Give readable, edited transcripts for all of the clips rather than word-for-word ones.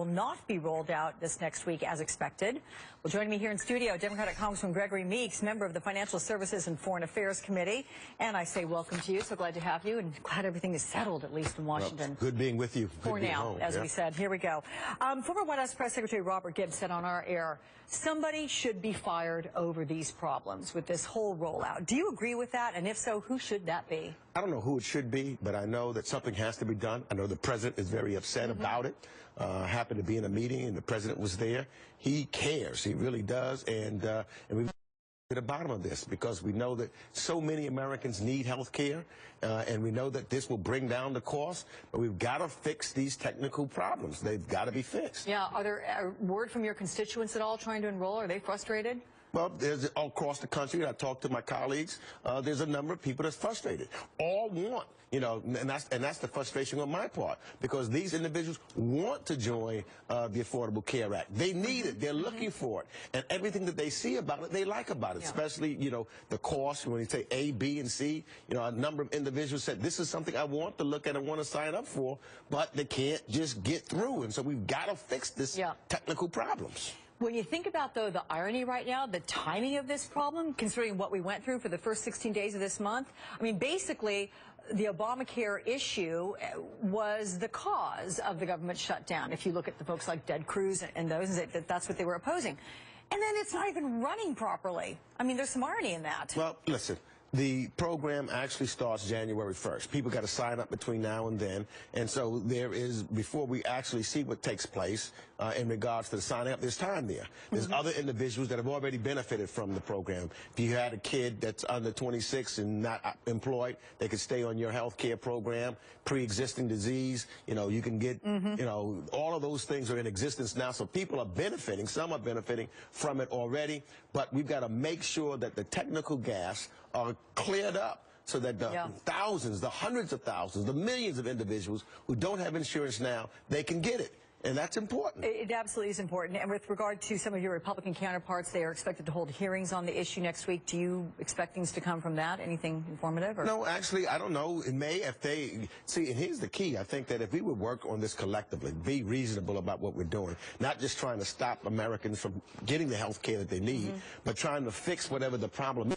will not be rolled out this next week as expected. Well, joining me here in studio, Democratic Congressman Gregory Meeks, member of the Financial Services and Foreign Affairs Committee. And I say welcome to you. So glad to have you, and glad everything is settled, at least in Washington. Well, good being with you. For now, as we said. Here we go. Former White House Press Secretary Robert Gibbs said on our air, somebody should be fired over these problems with this whole rollout. Do you agree with that? And if so, who should that be? I don't know who it should be, but I know that something has to be done. I know the president is very upset about it. Happened to be in a meeting, and the president was there. He cares. He really does. And we to the bottom of this, because we know that so many Americans need health care, and we know that this will bring down the cost, but we've got to fix these technical problems. They've got to be fixed. Yeah. Are there word from your constituents at all trying to enroll? Are they frustrated? Well, there's all across the country. I talked to my colleagues. There's a number of people that's frustrated. All want, and that's the frustration on my part, because these individuals want to join the Affordable Care Act. They need it. They're looking for it, and everything that they see about it, they like about it. Especially, the cost. When you say A, B, and C, a number of individuals said this is something I want to look at and want to sign up for, but they can't just get through, and so we've got to fix this technical problems. When you think about, though, the irony right now, the timing of this problem, considering what we went through for the first 16 days of this month, I mean, basically, the Obamacare issue was the cause of the government shutdown. If you look at the folks like Ted Cruz and those, that's what they were opposing. And then it's not even running properly. I mean, there's some irony in that. Well, listen. The program actually starts January 1st. People got to sign up between now and then. And so there is, before we actually see what takes place in regards to the signing up, there's time there. There's other individuals that have already benefited from the program. If you had a kid that's under 26 and not employed, they could stay on your health care program. Pre-existing disease, you can get, all of those things are in existence now. So people are benefiting. Some are benefiting from it already. But we've got to make sure that the technical gaps are cleared up, so that the thousands, the hundreds of thousands, the millions of individuals who don't have insurance now, they can get it. And that's important. It absolutely is important. And with regard to some of your Republican counterparts, they are expected to hold hearings on the issue next week. Do you expect things to come from that? Anything informative? Or? No, actually, I don't know. It may, if they see, and here's the key. I think that if we would work on this collectively, be reasonable about what we're doing, not just trying to stop Americans from getting the health care that they need, but trying to fix whatever the problem is.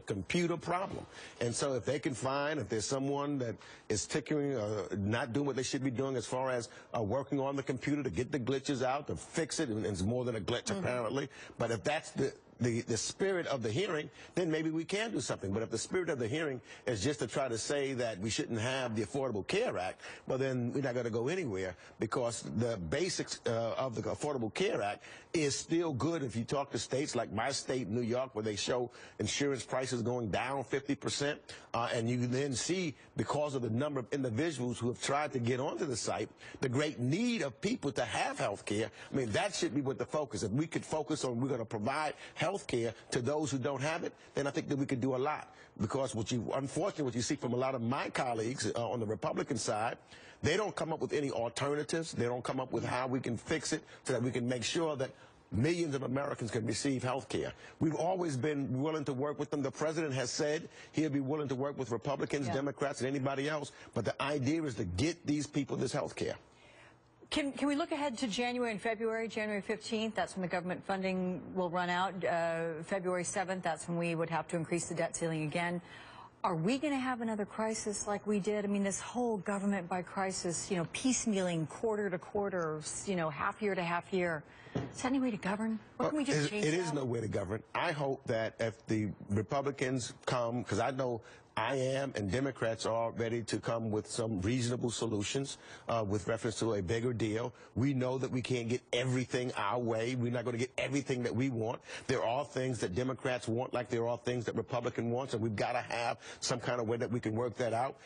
Computer problem. And so if they can find, if there's someone that is tickering or not doing what they should be doing as far as working on the computer to get the glitches out, to fix it, and it's more than a glitch apparently, but if that's the spirit of the hearing, then maybe we can do something. But if the spirit of the hearing is just to try to say that we shouldn't have the Affordable Care Act, well, then we're not going to go anywhere, because the basics of the Affordable Care Act is still good. If you talk to states like my state, New York, where they show insurance prices going down 50%, and you then see, because of the number of individuals who have tried to get onto the site, the great need of people to have health care. I mean, that should be what the focus is. If we could focus on, we're going to provide health care to those who don't have it, then I think that we could do a lot. Because unfortunately, what you see from a lot of my colleagues on the Republican side, they don't come up with any alternatives. They don't come up with how we can fix it so that we can make sure that millions of Americans can receive health care. We've always been willing to work with them. The president has said he'll be willing to work with Republicans, Democrats, and anybody else. But the idea is to get these people this health care. Can we look ahead to January and February? January 15th, that's when the government funding will run out. February 7th, that's when we would have to increase the debt ceiling again. Are we going to have another crisis like we did? I mean, this whole government by crisis, piecemealing quarter to quarter, half year to half year. Is that any way to govern? What can we just change It is no way to govern. I hope that if the Republicans come, because I know I am and Democrats are ready to come with some reasonable solutions with reference to a bigger deal. We know that we can't get everything our way. We're not going to get everything that we want. There are things that Democrats want, like there are things that Republicans want, and we've got to have some kind of way that we can work that out.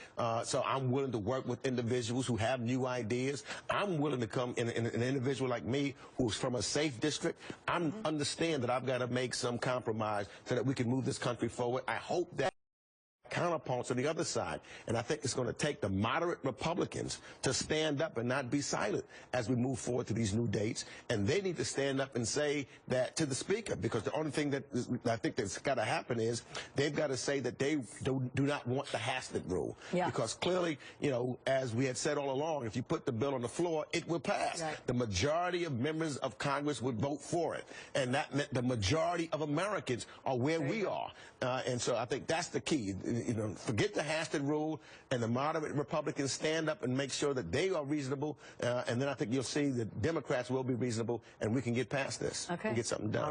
So I'm willing to work with individuals who have new ideas. I'm willing to come in an individual like me who's from a safe district. I understand that I've got to make some compromise so that we can move this country forward. I hope that counterparts on the other side. And I think it's going to take the moderate Republicans to stand up and not be silent as we move forward to these new dates. And they need to stand up and say that to the Speaker, because the only thing that I think that's got to happen is they've got to say that they do not want the Hastert rule. Yeah. Because clearly, you know, as we had said all along, if you put the bill on the floor, it will pass. Right. The majority of members of Congress would vote for it. And that meant the majority of Americans are where we are. And so I think that's the key. You know, forget the Hastert rule, and the moderate Republicans stand up and make sure that they are reasonable. And then I think you'll see that Democrats will be reasonable, and we can get past this and get something done.